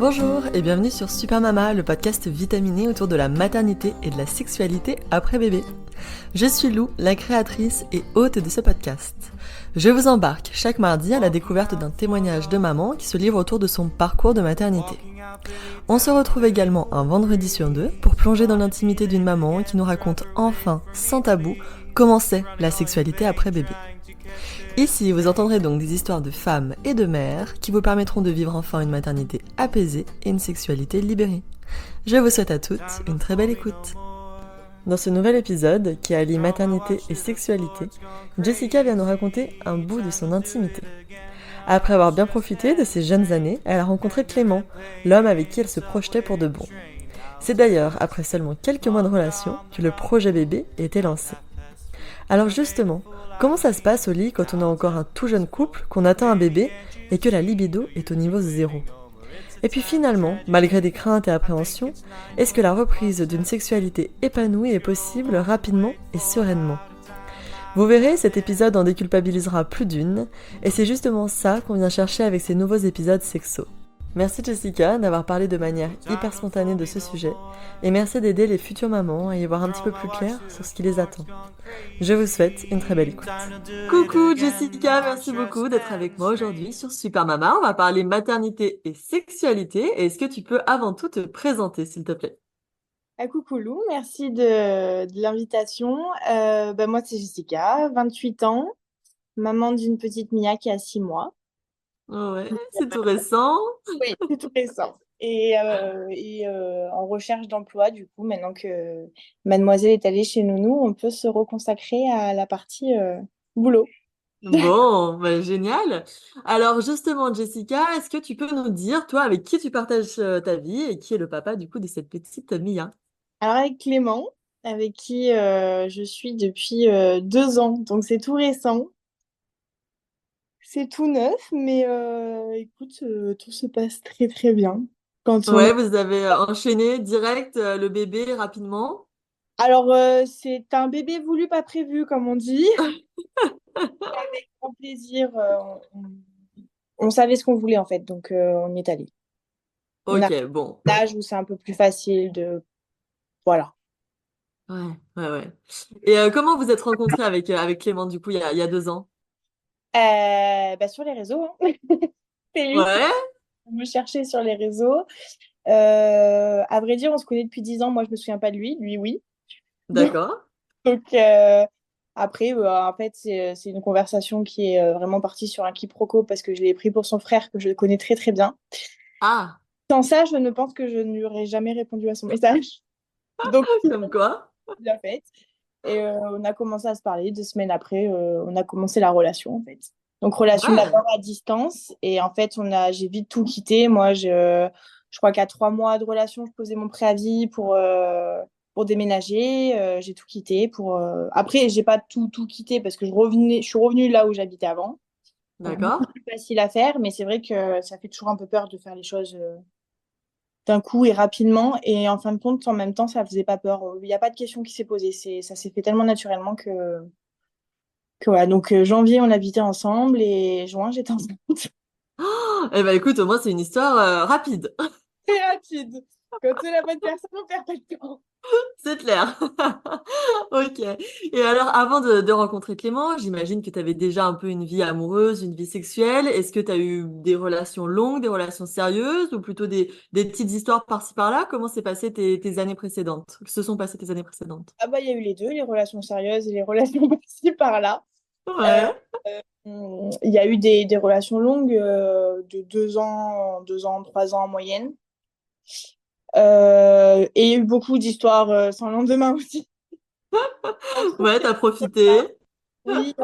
Bonjour et bienvenue sur Super Mama, le podcast vitaminé autour de la maternité et de la sexualité après bébé. Je suis Lou, la créatrice et hôte de ce podcast. Je vous embarque chaque mardi à la découverte d'un témoignage de maman qui se livre autour de son parcours de maternité. On se retrouve également un vendredi sur deux pour plonger dans l'intimité d'une maman qui nous raconte enfin, sans tabou, comment c'est la sexualité après bébé. Ici, vous entendrez donc des histoires de femmes et de mères qui vous permettront de vivre enfin une maternité apaisée et une sexualité libérée. Je vous souhaite à toutes une très belle écoute. Dans ce nouvel épisode, qui allie maternité et sexualité, Jessica vient nous raconter un bout de son intimité. Après avoir bien profité de ses jeunes années, elle a rencontré Clément, l'homme avec qui elle se projetait pour de bon. C'est d'ailleurs après seulement quelques mois de relation que le projet bébé était lancé. Alors justement, comment ça se passe au lit quand on est encore un tout jeune couple, qu'on attend un bébé et que la libido est au niveau zéro? Et puis finalement, malgré des craintes et appréhensions, est-ce que la reprise d'une sexualité épanouie est possible rapidement et sereinement? Vous verrez, cet épisode en déculpabilisera plus d'une, et c'est justement ça qu'on vient chercher avec ces nouveaux épisodes sexo. Merci Jessica d'avoir parlé de manière hyper spontanée de ce sujet, et merci d'aider les futures mamans à y voir un petit peu plus clair sur ce qui les attend. Je vous souhaite une très belle écoute. Coucou Jessica, merci beaucoup d'être avec moi aujourd'hui sur Super Mama. On va parler maternité et sexualité. Est-ce que tu peux avant tout te présenter, s'il te plaît? Coucou Lou, merci de l'invitation. Moi, c'est Jessica, 28 ans, maman d'une petite Mia qui a 6 mois. Ouais, c'est tout récent. Oui, c'est tout récent. En recherche d'emploi, du coup, maintenant que mademoiselle est allée chez Nounou, on peut se reconsacrer à la partie boulot. Bon, bah, génial. Alors justement, Jessica, est-ce que tu peux nous dire, toi, avec qui tu partages ta vie et qui est le papa du coup de cette petite Mia? Alors avec Clément, avec qui je suis depuis 2 ans, donc c'est tout récent. C'est tout neuf, mais écoute, tout se passe très très bien. Quand on Ouais, vous avez enchaîné direct le bébé rapidement. Alors, c'est un bébé voulu, pas prévu, comme on dit. Avec grand plaisir, on savait ce qu'on voulait en fait, donc on y est allé. On a Ok, bon. un âge où c'est un peu plus facile de... Voilà. Ouais, ouais, ouais. Et comment vous êtes rencontrés avec Clément du coup il y a 2 ans? Sur les réseaux, hein. C'est lui qui Ouais, me cherchait sur les réseaux. À vrai dire, on se connaît depuis 10 ans. Moi, je me souviens pas de lui. Lui, oui. d'accord. Donc, après, en fait, c'est une conversation qui est vraiment partie sur un quiproquo parce que je l'ai pris pour son frère que je connais très très bien. Ah, Sans ça, je ne pense que je ne lui aurais jamais répondu à son message. Donc, comme quoi? bien fait. Et on a commencé à se parler 2 semaines après, on a commencé la relation en fait. Donc relation Ouais, d'abord à distance et en fait j'ai vite tout quitté. Moi, je crois qu'à 3 mois de relation, je posais mon préavis pour déménager. J'ai tout quitté pour. Après, j'ai pas tout quitté parce que je suis revenue là où j'habitais avant. Donc beaucoup d'accord. plus facile à faire, mais c'est vrai que ça fait toujours un peu peur de faire les choses d'un coup et rapidement. Et en fin de compte, en même temps, ça faisait pas peur. Il n'y a pas de question qui s'est posée. Ça s'est fait tellement naturellement que voilà. Donc, janvier, on habitait ensemble et juin, j'étais enceinte. Eh ben écoute, au moins c'est une histoire rapide. Très rapide. Quand c'est la bonne personne, on perd pas de temps. C'est clair. Ok. Et alors, avant de rencontrer Clément, j'imagine que tu avais déjà un peu une vie amoureuse, une vie sexuelle. Est-ce que tu as eu des relations longues, des relations sérieuses, ou plutôt des petites histoires par-ci par-là? Comment s'est passé tes années précédentes? Que se sont passées tes années précédentes? Ah bah, il y a eu les deux, les relations sérieuses et les relations par-ci, par-là. Euh, Ouais. il y a eu des relations longues de 2 ans, 2 ans, 3 ans en moyenne. Et il y a eu beaucoup d'histoires sans lendemain aussi. Entre Ouais, t'as profité. Oui,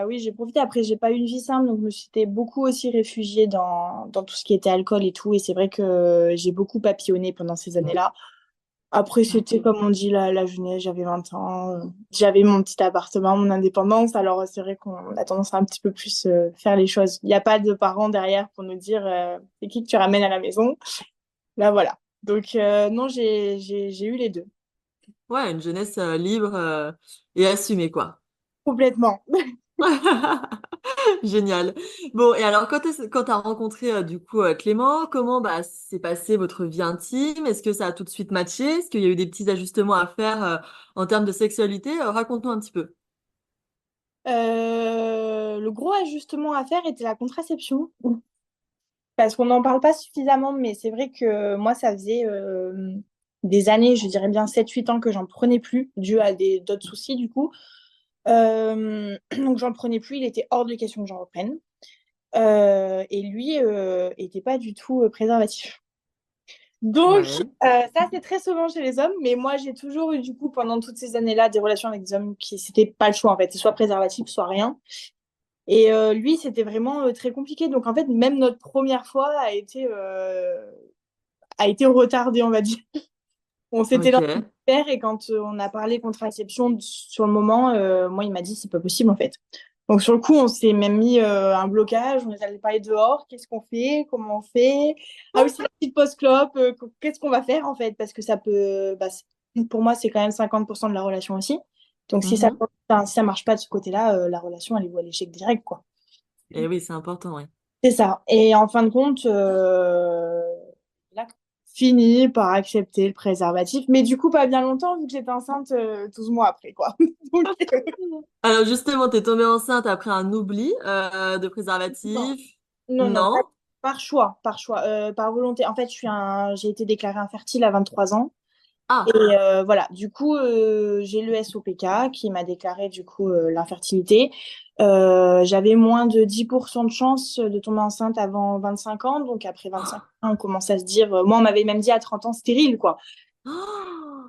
oui, j'ai profité. Après, j'ai pas eu une vie simple, donc je me suis beaucoup aussi réfugiée dans tout ce qui était alcool et tout. Et c'est vrai que j'ai beaucoup papillonné pendant ces années-là. Après, c'était comme on dit la jeunesse, j'avais 20 ans, j'avais mon petit appartement, mon indépendance. Alors, c'est vrai qu'on a tendance à un petit peu plus faire les choses. Il n'y a pas de parents derrière pour nous dire c'est qui que tu ramènes à la maison. Là, voilà. Donc, non, j'ai eu les deux. Ouais, une jeunesse libre et assumée, quoi. Complètement. Génial. Bon, et alors quand tu as rencontré du coup Clément, comment bah, s'est passée votre vie intime? Est-ce que ça a tout de suite matché? Est-ce qu'il y a eu des petits ajustements à faire en termes de sexualité? Raconte-nous un petit peu. Le gros ajustement à faire était la contraception. Parce qu'on n'en parle pas suffisamment, mais c'est vrai que moi, ça faisait des années, je dirais bien 7 8 ans que j'en prenais plus, dû à d'autres soucis du coup. Donc j'en prenais plus, il était hors de question que j'en reprenne. Et lui était pas du tout préservatif. Donc Ouais. ça, c'est très souvent chez les hommes, mais moi, j'ai toujours eu du coup pendant toutes ces années-là des relations avec des hommes qui c'était pas le choix en fait, c'est soit préservatif, soit rien. Et lui, c'était vraiment très compliqué. Donc en fait, même notre première fois a été retardée, on va dire. On s'était lancé Ok. faire et quand on a parlé contraception sur le moment, moi, il m'a dit c'est pas possible en fait. Donc sur le coup, on s'est même mis un blocage, on est allé parler dehors, qu'est-ce qu'on fait, comment on fait. Ah oui, c'est la petite pause clope, qu'est-ce qu'on va faire en fait, parce que ça peut, bah, pour moi, c'est quand même 50% de la relation aussi. Donc si ça, Mhm. enfin, si ça marche pas de ce côté-là, la relation, elle est vouée à l'échec direct, quoi. Et oui, c'est important, ouais. C'est ça. Et en fin de compte, il a fini par accepter le préservatif, mais du coup, pas bien longtemps, vu que j'étais enceinte 12 mois après, quoi. Donc, Alors justement, t'es tombée enceinte après un oubli de non, préservatif? non, non, Non? par choix, par volonté. En fait, j'ai été déclarée infertile à 23 ans. Et Ah! voilà, du coup, j'ai le SOPK qui m'a déclaré du coup l'infertilité. J'avais moins de 10% de chance de tomber enceinte avant 25 ans. Donc après 25 ans, on commence à se dire, moi on m'avait même dit à 30 ans stérile, quoi. Oh.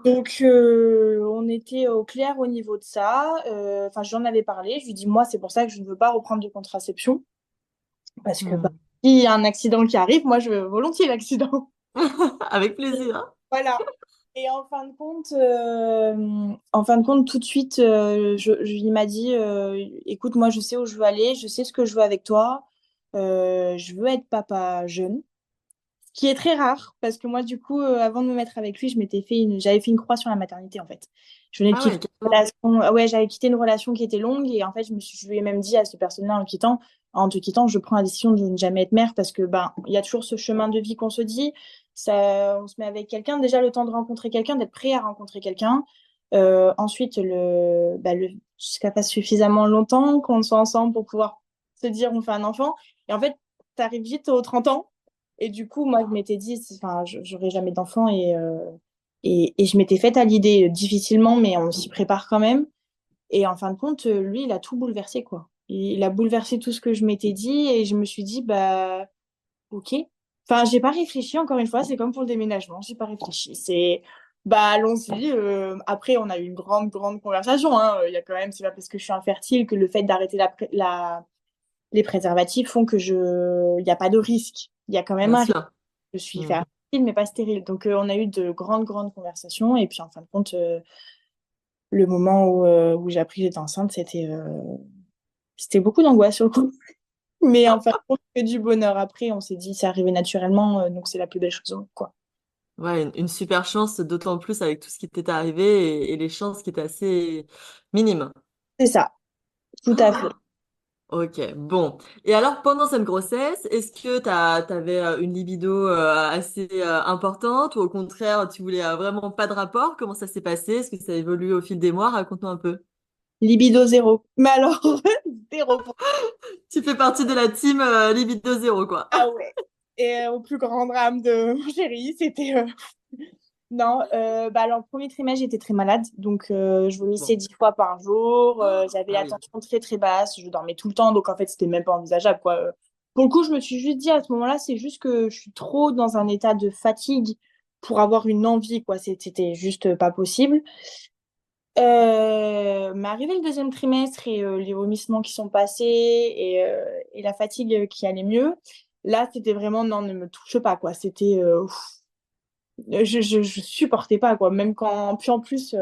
Donc on était au clair au niveau de ça. Enfin, j'en avais parlé. Je lui dis, moi, c'est pour ça que je ne veux pas reprendre de contraception. Parce que bah, Hmm. s'il y a un accident qui arrive, moi, je veux volontiers l'accident. Avec plaisir, hein. Voilà. Et en fin de compte, tout de suite, il m'a dit, écoute, moi, je sais où je veux aller, je sais ce que je veux avec toi. Je veux être papa jeune, ce qui est très rare parce que moi, du coup, avant de me mettre avec lui, j'avais fait une croix sur la maternité en fait. Je venais de Ah quitter ouais, une carrément. relation, ouais, j'avais quitté une relation qui était longue et en fait, je lui ai même dit à cette personne-là en te quittant, je prends la décision de ne jamais être mère parce que ben, il y a toujours ce chemin de vie qu'on se dit. Ça, on se met avec quelqu'un, déjà le temps de rencontrer quelqu'un, d'être prêt à rencontrer quelqu'un. Ensuite, ça passe suffisamment longtemps qu'on soit ensemble pour pouvoir se dire on fait un enfant. Et en fait, tu arrives vite aux 30 ans. Et du coup, moi, je m'étais dit, enfin, j'aurai jamais d'enfant et je m'étais faite à l'idée difficilement, mais on s'y prépare quand même. Et en fin de compte, lui, il a tout bouleversé, quoi. Il a bouleversé tout ce que je m'étais dit et je me suis dit, bah, ok. Enfin, j'ai pas réfléchi, encore une fois, c'est comme pour le déménagement, j'ai pas réfléchi. Bah, allons-y. Après, on a eu une grande, grande conversation, hein. Il y a quand même, c'est pas parce que je suis infertile que le fait d'arrêter les préservatifs font il n'y a pas de risque. Il y a quand même Bien un risque. sûr. Je suis Hmm. fertile, mais pas stérile. Donc, on a eu de grandes, grandes conversations. Et puis, en fin de compte, le moment où j'ai appris que j'étais enceinte, c'était beaucoup d'angoisse sur le coup. Mais en fin de compte, que du bonheur. Après, on s'est dit, c'est arrivé naturellement, donc c'est la plus belle chose, quoi. Ouais, une super chance, d'autant plus avec tout ce qui t'était arrivé et les chances qui étaient assez minimes. C'est ça, tout à fait. Ok, bon. Et alors, pendant cette grossesse, est-ce que t'avais une libido assez importante ou au contraire, tu voulais vraiment pas de rapport? Comment ça s'est passé? Est-ce que ça a évolué au fil des mois? Raconte-nous un peu. Libido zéro. Mais alors, zéro. Tu fais partie de la team libido zéro, quoi. Ah ouais. Et au plus grand drame de mon chéri, c'était non, bah alors le premier trimestre, j'étais très malade, donc je vomissais Bon. 10 fois par jour, j'avais Ah la oui. tension très très basse, je dormais tout le temps, donc en fait c'était même pas envisageable quoi. Pour le coup, je me suis juste dit à ce moment-là, c'est juste que je suis trop dans un état de fatigue pour avoir une envie quoi, c'était juste pas possible. M'est arrivé le deuxième trimestre et les vomissements qui sont passés et la fatigue qui allait mieux. Là, c'était vraiment non, ne me touche pas quoi. C'était je supportais pas quoi même quand puis en plus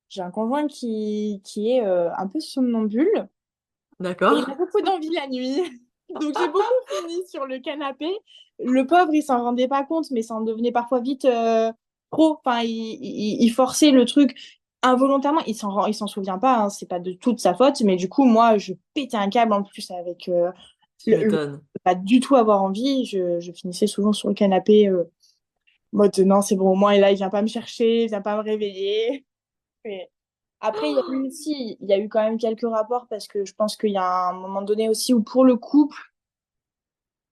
j'ai un conjoint qui est un peu somnambule et il D'accord. a beaucoup d'envie la nuit donc j'ai beaucoup fini sur le canapé. Le pauvre il s'en rendait pas compte mais ça en devenait parfois vite trop enfin il forçait le truc. involontairement, il s'en souvient pas, hein, c'est pas de toute sa faute, mais du coup, moi, je pétais un câble en plus avec Tu m'étonnes. pas du tout avoir envie. Je finissais souvent sur le canapé, mode non, c'est bon, au moins, et là, il vient pas me chercher, il vient pas me réveiller. Et après, il y a eu quand même quelques rapports parce que je pense qu'il y a un moment donné aussi où pour le couple,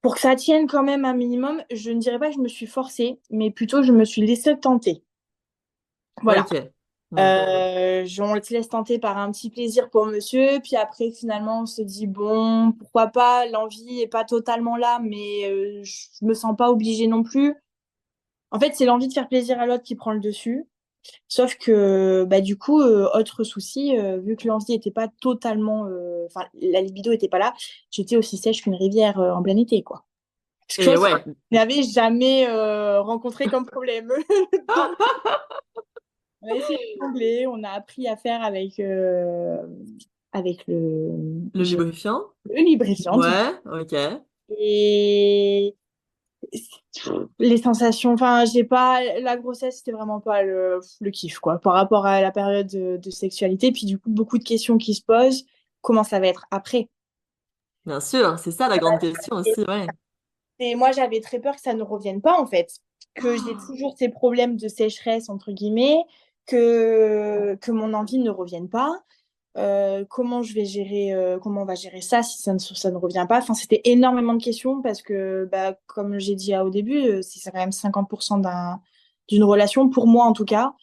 pour que ça tienne quand même un minimum, je ne dirais pas que je me suis forcée, mais plutôt je me suis laissée tenter. Voilà. Ok. Hmm. On se laisse tenter par un petit plaisir pour monsieur, puis après finalement on se dit bon, pourquoi pas, l'envie est pas totalement là, mais je me sens pas obligée non plus. En fait, c'est l'envie de faire plaisir à l'autre qui prend le dessus. Sauf que bah du coup, autre souci, vu que l'envie était pas totalement, enfin la libido était pas là, j'étais aussi sèche qu'une rivière en plein été, quoi. Et Chose que ouais. je n'avais jamais rencontré comme problème. Donc on a essayé de jongler, on a appris à faire avec Le lubrifiant? le lubrifiant. Ouais, ok. Et les sensations, enfin, j'ai pas, la grossesse, c'était vraiment pas le kiff, quoi, par rapport à la période de sexualité. Puis du coup, beaucoup de questions qui se posent. Comment ça va être après? Bien sûr, c'est ça la grande question Et, aussi, ouais. et moi, j'avais très peur que ça ne revienne pas, en fait. Que j'ai toujours ces problèmes de sécheresse, entre guillemets, que mon envie ne revienne pas. Comment je vais gérer, comment on va gérer ça si ça ne revient pas. Enfin, c'était énormément de questions parce que, bah, comme j'ai dit au début, c'est quand même 50% d'une relation, pour moi en tout cas.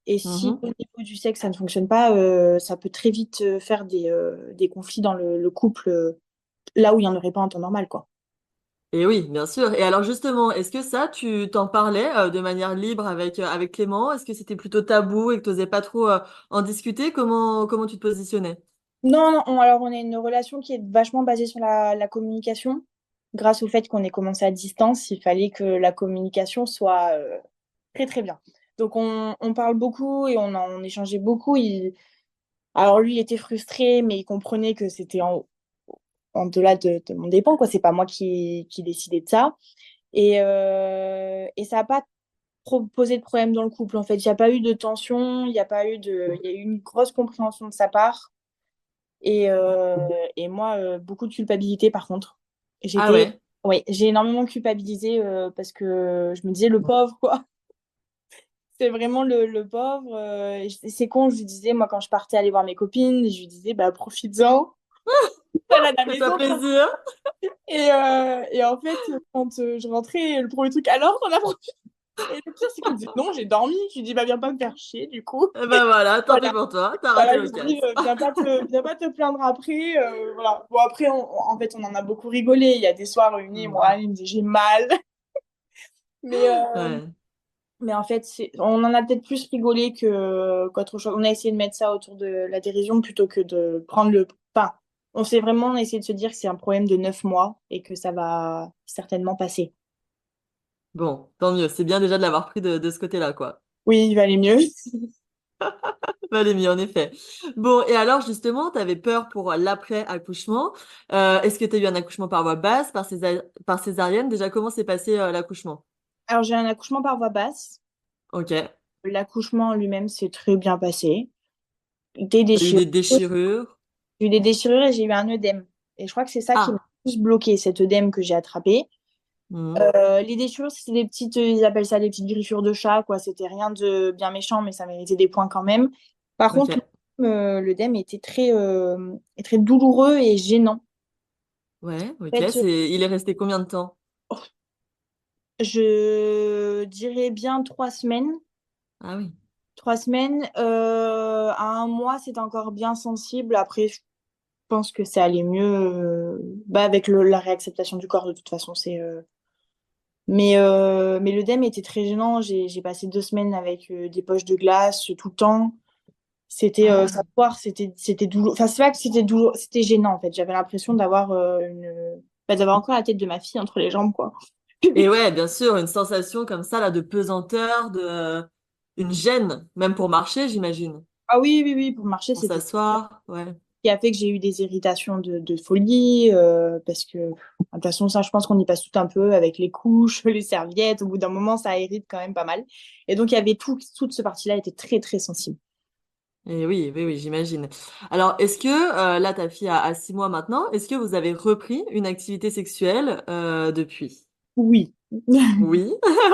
Et si Mhm. au niveau du sexe, ça ne fonctionne pas, ça peut très vite faire des conflits dans le couple, là où il n'y en aurait pas en temps normal, quoi. Et oui, bien sûr. Et alors justement, est-ce que ça, tu t'en parlais de manière libre avec Clément? Est-ce que c'était plutôt tabou et que tu n'osais pas trop en discuter? Comment tu te positionnais? Non, non, alors on a une relation qui est vachement basée sur la communication. Grâce au fait qu'on ait commencé à distance, il fallait que la communication soit très très bien. Donc on parle beaucoup et on échangeait beaucoup. Alors lui, il était frustré, mais il comprenait que c'était en delà de mon dépend, quoi. C'est pas moi qui décidais de ça. Et ça n'a pas posé de problème dans le couple, en fait. Il n'y a pas eu de tension, il y a eu une grosse compréhension de sa part. Et, euh, et moi, beaucoup de culpabilité par contre. Ah J'étais, ouais. oui, j'ai énormément culpabilisé parce que je me disais le pauvre, quoi. C'est vraiment le pauvre. C'est con, je lui disais, moi, quand je partais aller voir mes copines, je lui disais, bah, profites-en, seule à la Fais-toi maison. plaisir. Et en fait, quand je rentrais, le premier truc, alors, t'en as profité. Et le pire, c'est qu'il me disait, non, j'ai dormi. Je lui dis, bah, viens pas me faire chier, du coup. Et ben voilà, tant pis Voilà. pour toi, t'as Voilà, raté je dis, l'occasion. viens pas te plaindre après. Voilà. Bon, après, en fait, on en a beaucoup rigolé. Il y a des soirs réunis, Hmm. moi, il me dit, j'ai mal. Mais, Ouais. mais en fait, on en a peut-être plus rigolé qu'autre chose. On a essayé de mettre ça autour de la dérision plutôt que de prendre le pas. On a essayé de se dire que c'est un problème de 9 mois et que ça va certainement passer. Bon, tant mieux. C'est bien déjà de l'avoir pris de ce côté-là, quoi. Oui, il va aller mieux. Valait mieux, en effet. Bon, et alors justement, tu avais peur pour l'après-accouchement. Est-ce que tu as eu un accouchement par voie basse, par césarienne? Déjà, comment s'est passé l'accouchement? Alors, j'ai un accouchement par voie basse. Ok. T'as L'accouchement en lui-même s'est très bien passé. Des eu déchirures. des déchirures? J'ai eu des déchirures et j'ai eu un œdème. Et je crois que c'est ça qui m'a Ah. le plus bloqué, cet œdème que j'ai attrapé. Mhm. Les déchirures, c'était des petites, ils appellent ça des petites griffures de chat, quoi. C'était rien de bien méchant, mais ça méritait des points quand même. Par contre, Ok. l'œdème était très douloureux et gênant. Ouais, ok. En fait, Il est resté combien de temps? je dirais bien 3 semaines. Ah oui. 3 semaines, à un mois, c'est encore bien sensible. Après, je pense que c'est allé mieux bah, avec la réacceptation du corps, de toute façon. Mais l'œdème était très gênant. J'ai passé 2 semaines avec des poches de glace tout le temps. C'était Ah. savoir, c'était douloureux. Enfin, c'est pas que c'était douloureux, c'était gênant en fait. J'avais l'impression d'avoir encore la tête de ma fille entre les jambes, quoi. Et ouais, bien sûr, une sensation comme ça, là, de pesanteur, une gêne, même pour marcher, j'imagine. Ah oui, oui, oui, pour marcher, Pour c'était s'asseoir, ouais. qui a fait que j'ai eu des irritations de folie, parce que, de toute façon, ça, je pense qu'on y passe tout un peu avec les couches, les serviettes. Au bout d'un moment, ça irrite quand même pas mal. Et donc, il y avait toute cette partie-là était très, très sensible. Et oui, oui, oui, j'imagine. Alors, est-ce que, là, ta fille a 6 mois maintenant, est-ce que vous avez repris une activité sexuelle depuis? Oui. Oui.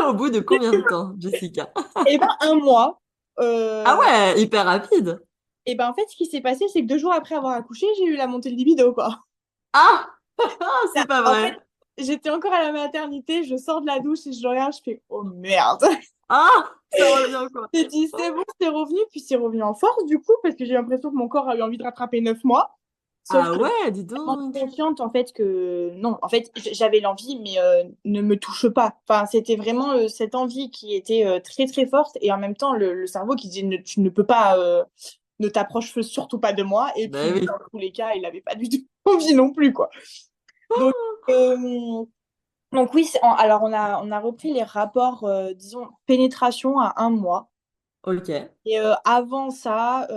Au bout de combien de temps, Jessica? Et ben un mois. Ah Euh, ouais, hyper rapide. et ben en fait, ce qui s'est passé, c'est que 2 jours après avoir accouché, j'ai eu la montée de libido, quoi. Ah! Ah, c'est pas En fait, vrai. j'étais encore à la maternité, je sors de la douche et je regarde, je fais oh merde. Ah! Ça revient, quoi. J'ai dit c'est bon, c'est revenu, puis c'est revenu en force du coup, parce que j'ai l'impression que mon corps a eu envie de rattraper 9 mois. Sauf Ah que ouais, dis vraiment donc. consciente en fait que non, en fait j'avais l'envie, mais ne me touche pas. Enfin, c'était vraiment cette envie qui était très très forte et en même temps le cerveau qui disait tu ne peux pas, ne t'approche surtout pas de moi. Et puis Ben lui, dans oui. tous les cas, il avait pas du tout envie non plus quoi. Donc euh, donc oui, alors on a repris les rapports, disons pénétration à un mois. Ok. Et avant ça,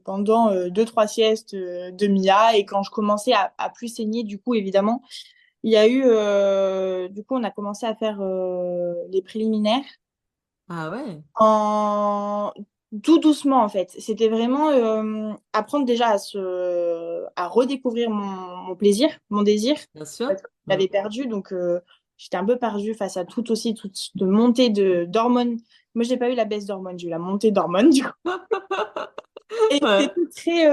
pendant 2, 3 siestes de Mia, et quand je commençais à plus saigner, du coup, évidemment, il y a eu, du coup, on a commencé à faire les préliminaires Ah ouais, en tout doucement, en fait. C'était vraiment apprendre déjà à redécouvrir mon plaisir, mon désir, bien sûr. parce que je Mm. l'avais perdu, donc j'étais un peu perdue face à tout aussi, toute de montée d'hormones. Moi, j'ai pas eu la baisse d'hormones, j'ai eu la montée d'hormones, du coup. Et Ouais. c'était très.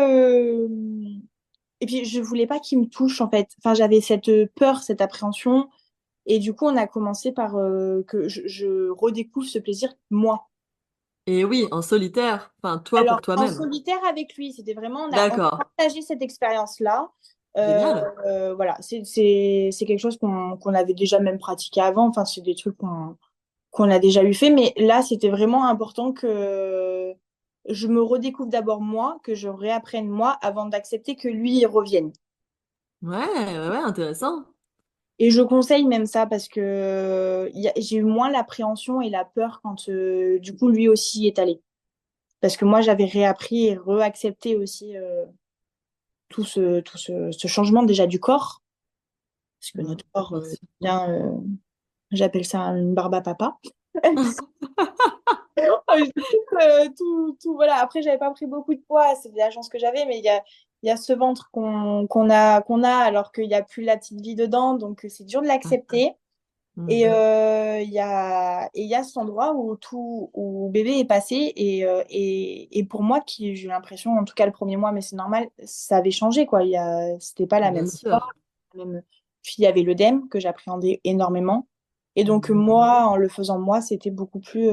Et puis, je voulais pas qu'il me touche, en fait. Enfin, j'avais cette peur, cette appréhension. Et du coup, on a commencé par que je redécouvre ce plaisir, moi. Et oui, en solitaire. Enfin, toi pour Alors, en toi-même. solitaire avec lui, c'était vraiment. On a D'accord. partagé cette expérience-là. Génial. Voilà, c'est quelque chose qu'on avait déjà même pratiqué avant. Enfin, c'est des trucs qu'on a déjà eu fait. Mais là, c'était vraiment important que je me redécouvre d'abord moi, que je réapprenne moi avant d'accepter que lui y revienne. Ouais, ouais, ouais, intéressant. Et je conseille même ça parce que j'ai eu moins l'appréhension et la peur quand du coup lui aussi est allé. Parce que moi j'avais réappris et réaccepté aussi tout ce changement déjà du corps. Parce que Mm, notre corps bien sûr. bien, j'appelle ça une barbe à papa. Voilà. Après, j'avais pas pris beaucoup de poids, c'est de la chance que j'avais, mais il y a ce ventre qu'on a alors qu'il n'y a plus la petite vie dedans, donc c'est dur de l'accepter. Et Mm. il y a cet endroit où bébé est passé et pour moi, qui j'ai eu l'impression, en tout cas le premier mois, mais c'est normal, ça avait changé, quoi. C'était pas la Bien même voix, sûr. même. Puis il y avait l'œdème que j'appréhendais énormément. Et donc moi, en le faisant moi, c'était beaucoup plus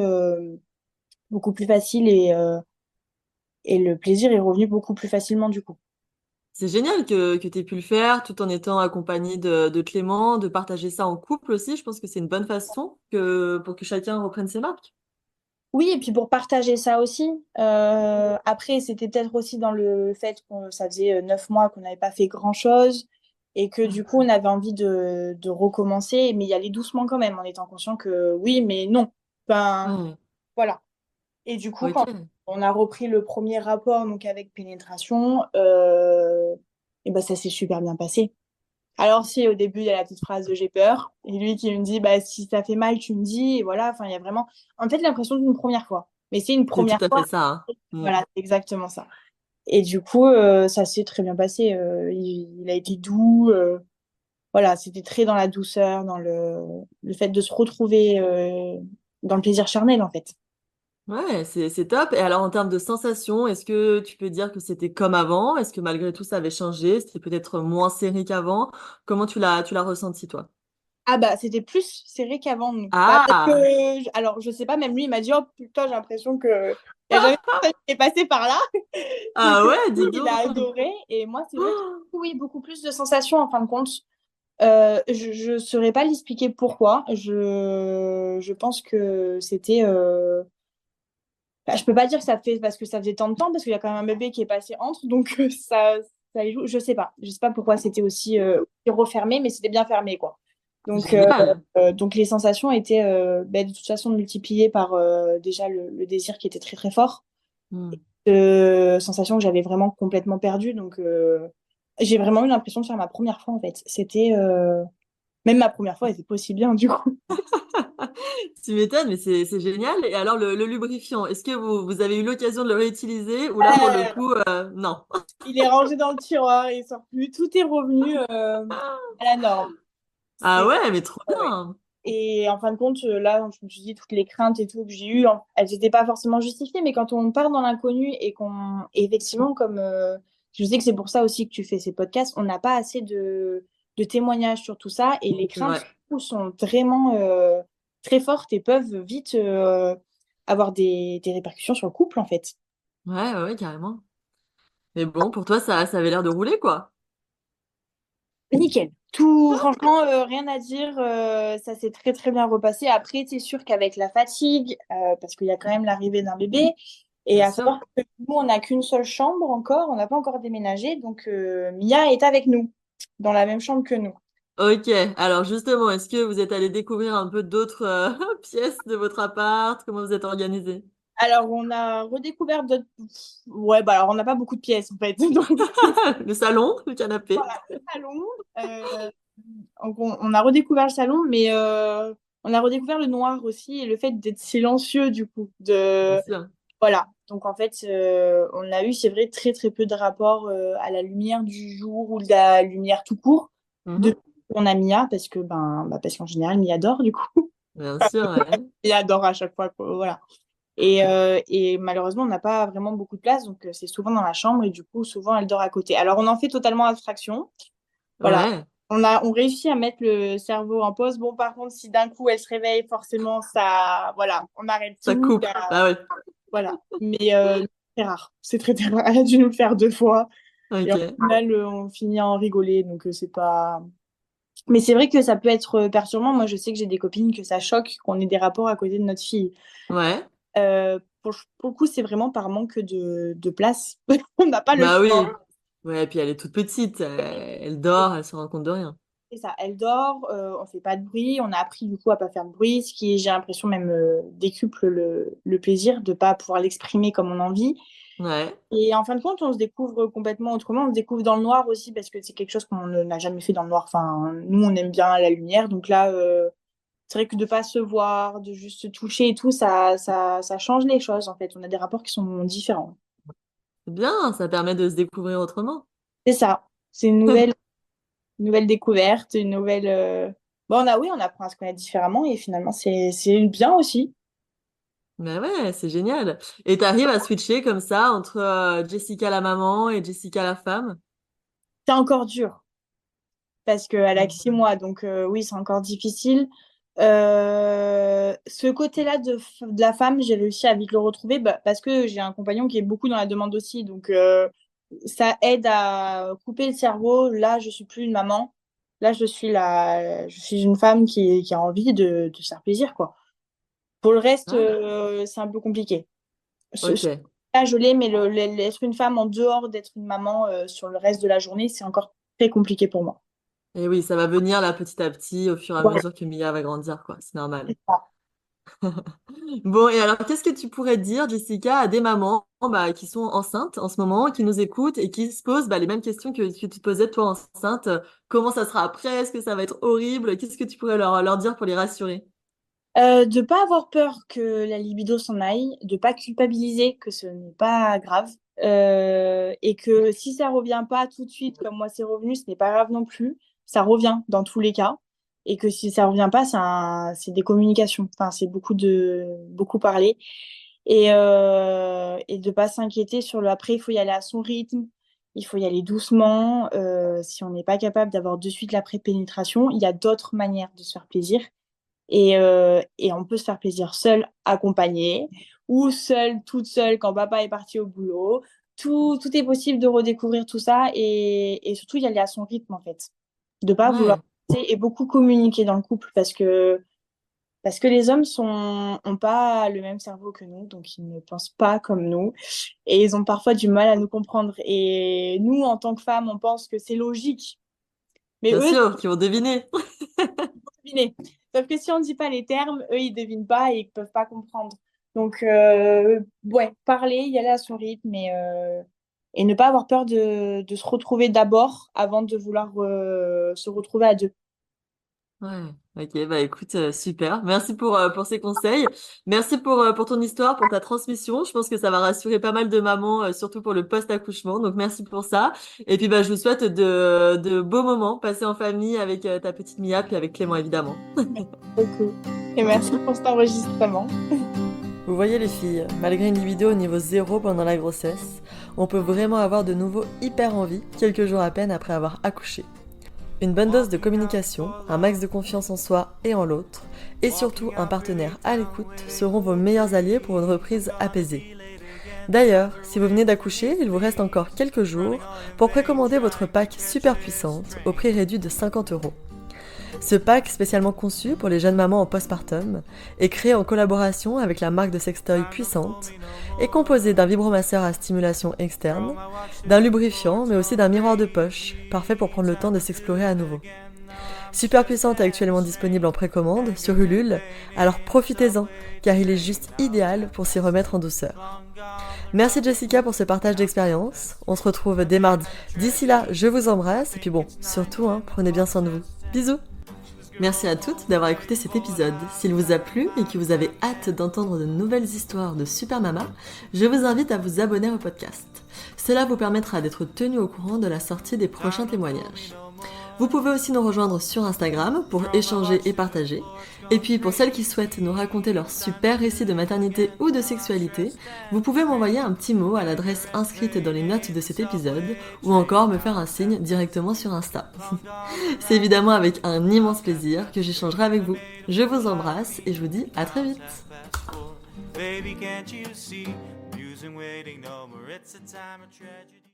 facile et le plaisir est revenu beaucoup plus facilement du coup. C'est génial que tu aies pu le faire tout en étant accompagné de Clément, de partager ça en couple aussi. Je pense que c'est une bonne façon pour que chacun reprenne ses marques. Oui, et puis pour partager ça aussi. Après, c'était peut-être aussi dans le fait que ça faisait 9 mois qu'on n'avait pas fait grand-chose et que du coup, on avait envie de recommencer, mais y aller doucement quand même, en étant conscient que oui, mais non. Ben, Ouais, voilà. Et du coup, quand ok. on a repris le premier rapport, donc avec pénétration, et ben, ça s'est super bien passé. Alors si au début il y a la petite phrase de j'ai peur et lui qui me dit bah si ça fait mal tu me dis et voilà, enfin il y a vraiment en fait l'impression d'une première fois, mais c'est une C'est première tout à fois. fait ça, hein. Mm. Voilà, c'est exactement ça. Et du coup ça s'est très bien passé. Il a été doux, voilà, c'était très dans la douceur, dans le fait de se retrouver dans le plaisir charnel en fait. Ouais, c'est top. Et alors, en termes de sensations, est-ce que tu peux dire que c'était comme avant? Est-ce que malgré tout, ça avait changé? C'était peut-être moins serré qu'avant? Comment tu l'as ressenti, toi? Ah bah c'était plus serré qu'avant. Bah, parce que, Ah! alors je sais pas, même lui il m'a dit oh putain j'ai l'impression que il y a jamais personne qui est passé par là. Donc, Ah ouais, dis lui, il a donc! adoré. Et moi, c'est vrai que oui, beaucoup plus de sensations en fin de compte. Je ne saurais pas l'expliquer pourquoi. Je pense que c'était. Bah, je peux pas dire que ça fait parce que ça faisait tant de temps, parce qu'il y a quand même un bébé qui est passé entre. Donc, ça y joue. Je sais pas. Je sais pas pourquoi c'était aussi refermé, mais c'était bien fermé, quoi. Donc, Génial. donc les sensations étaient de toute façon multipliées par déjà le désir qui était très très fort, Hmm. sensation que j'avais vraiment complètement perdue. Donc, j'ai vraiment eu l'impression de faire ma première fois, en fait. C'était Même ma première fois, elle était pas aussi bien, du coup. Tu m'étonnes, mais c'est génial. Et alors, le lubrifiant, est-ce que vous avez eu l'occasion de le réutiliser ou là, pour le coup, non? Il est rangé dans le tiroir, il sort plus. Tout est revenu à la norme. Ah C'est... ouais, mais trop Ouais. bien. Et en fin de compte, là, je me suis dit, toutes les craintes et tout que j'ai eues, elles n'étaient pas forcément justifiées, mais quand on part dans l'inconnu et et effectivement, comme je sais que c'est pour ça aussi que tu fais ces podcasts, on n'a pas assez de témoignages sur tout ça et les C'est craintes vrai. du coup, sont vraiment très fortes et peuvent vite avoir des répercussions sur le couple, en fait. Ouais, ouais, ouais, carrément. Mais bon, pour toi, ça avait l'air de rouler, quoi. Nickel. Tout, franchement, rien à dire. Ça s'est très très bien repassé. Après, c'est sûr qu'avec la fatigue, parce qu'il y a quand même l'arrivée d'un bébé, et Bien à sûr. savoir que nous, on n'a qu'une seule chambre encore, on n'a pas encore déménagé, donc Mia est avec nous, dans la même chambre que nous. Ok, alors justement, est-ce que vous êtes allé découvrir un peu d'autres pièces de votre appart? Comment vous êtes organisé? Alors, on a redécouvert d'autres. Ouais, bah alors, on n'a pas beaucoup de pièces en fait. Donc, Le salon, le canapé? voilà, le salon. Donc, on a redécouvert le salon, mais on a redécouvert le noir aussi et le fait d'être silencieux du coup. Bien sûr. Voilà. Donc en fait, on a eu, c'est vrai, très très peu de rapport à la lumière du jour ou de la lumière tout court Mhm. depuis qu'on a Mia, parce que parce qu'en général, Mia dort du coup. Bien sûr, ouais. Mia dort à chaque fois, quoi, voilà. Et malheureusement, on n'a pas vraiment beaucoup de place, donc c'est souvent dans la chambre et du coup, souvent, elle dort à côté. Alors on en fait totalement abstraction. Voilà. Ouais, On réussit à mettre le cerveau en pause. Bon, par contre, si d'un coup elle se réveille, forcément, ça, voilà, on arrête ça tout. coupe. Bah ouais. Voilà. Mais c'est rare. C'est très, très rare. Elle a dû nous le faire 2 fois. Et en Ok. final, on finit à en rigoler. Donc, c'est pas. Mais c'est vrai que ça peut être perturbant. Moi, je sais que j'ai des copines que ça choque qu'on ait des rapports à côté de notre fille. Ouais. Pour le coup, c'est vraiment par manque de place. On n'a pas le Bah choix. oui. Ouais, et puis elle est toute petite. Elle dort, elle se rend compte de rien. C'est ça, elle dort, on fait pas de bruit, on a appris du coup à pas faire de bruit, ce qui, j'ai l'impression, même décuple le plaisir de pas pouvoir l'exprimer comme on a envie. Ouais. Et en fin de compte, on se découvre complètement autrement, on se découvre dans le noir aussi parce que c'est quelque chose qu'on n'a jamais fait dans le noir. Enfin, nous, on aime bien la lumière, donc là, c'est vrai que de pas se voir, de juste se toucher et tout, ça change les choses en fait. On a des rapports qui sont différents. C'est bien, ça permet de se découvrir autrement. C'est ça, c'est une nouvelle découverte, une nouvelle. Bon, oui, on apprend à se connaître différemment et finalement, c'est bien aussi. Mais ouais, c'est génial. Et t'arrives à switcher comme ça entre Jessica la maman et Jessica la femme? C'est encore dur parce qu'elle a que Mm. 6 mois, donc oui, c'est encore difficile. Ce côté-là de la femme, j'ai réussi à vite le retrouver parce que j'ai un compagnon qui est beaucoup dans la demande aussi, donc ça aide à couper le cerveau. Là, je suis plus une maman. Là, je suis une femme qui a envie de se faire plaisir, quoi. Pour le reste, Ah, c'est un peu compliqué. ok. Là, je l'ai, mais l'être une femme en dehors d'être une maman sur le reste de la journée, c'est encore très compliqué pour moi. Et oui, ça va venir là petit à petit au fur et à Voilà. mesure que Mia va grandir, quoi. C'est normal. Bon, et alors, qu'est-ce que tu pourrais dire, Jessica, à des mamans bah, qui sont enceintes en ce moment, qui nous écoutent et qui se posent bah, les mêmes questions que tu te posais toi enceinte? Comment ça sera après? Est-ce que ça va être horrible? Qu'est-ce que tu pourrais leur dire pour les rassurer? De pas avoir peur que la libido s'en aille, de pas culpabiliser que ce n'est pas grave, et que si ça revient pas tout de suite comme moi c'est revenu, ce n'est pas grave non plus. Ça revient dans tous les cas, et que si ça revient pas, c'est des communications. Enfin, c'est beaucoup parler et de pas s'inquiéter sur le après. Il faut y aller à son rythme, il faut y aller doucement. Si on n'est pas capable d'avoir de suite la pré-pénétration, il y a d'autres manières de se faire plaisir. Et on peut se faire plaisir seul, accompagné, ou seul, toute seule quand papa est parti au boulot. Tout est possible de redécouvrir tout ça et surtout y aller à son rythme en fait. De pas vouloir Ouais, et beaucoup communiquer dans le couple parce que les hommes ont pas le même cerveau que nous, donc ils ne pensent pas comme nous et ils ont parfois du mal à nous comprendre. Et nous, en tant que femmes, on pense que c'est logique, mais bien eux, sûr, qui vont deviner. deviner. Sauf que si on ne dit pas les termes, eux, ils devinent pas et ils peuvent pas comprendre. Donc, ouais, parler, y aller à son rythme et ne pas avoir peur de se retrouver d'abord avant de vouloir se retrouver à deux. Ouais, ok, bah écoute, super. Merci pour ces conseils. Merci pour ton histoire, pour ta transmission. Je pense que ça va rassurer pas mal de mamans, surtout pour le post-accouchement. Donc merci pour ça. Et puis bah je vous souhaite de beaux moments passés en famille avec ta petite Mia, puis avec Clément évidemment. Merci beaucoup. Et merci pour cet enregistrement. Vous voyez les filles, malgré une libido au niveau zéro pendant la grossesse, on peut vraiment avoir de nouveau hyper envie quelques jours à peine après avoir accouché. Une bonne dose de communication, un max de confiance en soi et en l'autre, et surtout un partenaire à l'écoute seront vos meilleurs alliés pour une reprise apaisée. D'ailleurs, si vous venez d'accoucher, il vous reste encore quelques jours pour précommander votre pack super puissante au prix réduit de 50 €. Ce pack, spécialement conçu pour les jeunes mamans en postpartum, est créé en collaboration avec la marque de sextoy Puissante, est composé d'un vibromasseur à stimulation externe, d'un lubrifiant mais aussi d'un miroir de poche, parfait pour prendre le temps de s'explorer à nouveau. Super Puissante est actuellement disponible en précommande sur Ulule, alors profitez-en car il est juste idéal pour s'y remettre en douceur. Merci Jessica pour ce partage d'expérience, on se retrouve dès mardi. D'ici là, je vous embrasse et puis bon, surtout, prenez bien soin de vous. Bisous! Merci à toutes d'avoir écouté cet épisode. S'il vous a plu et que vous avez hâte d'entendre de nouvelles histoires de Super Mama, je vous invite à vous abonner au podcast. Cela vous permettra d'être tenu au courant de la sortie des prochains témoignages. Vous pouvez aussi nous rejoindre sur Instagram pour échanger et partager. Et puis pour celles qui souhaitent nous raconter leur super récit de maternité ou de sexualité, vous pouvez m'envoyer un petit mot à l'adresse inscrite dans les notes de cet épisode ou encore me faire un signe directement sur Insta. C'est évidemment avec un immense plaisir que j'échangerai avec vous. Je vous embrasse et je vous dis à très vite. Baby, can't you see? Waiting no more, it's a time of tragedy.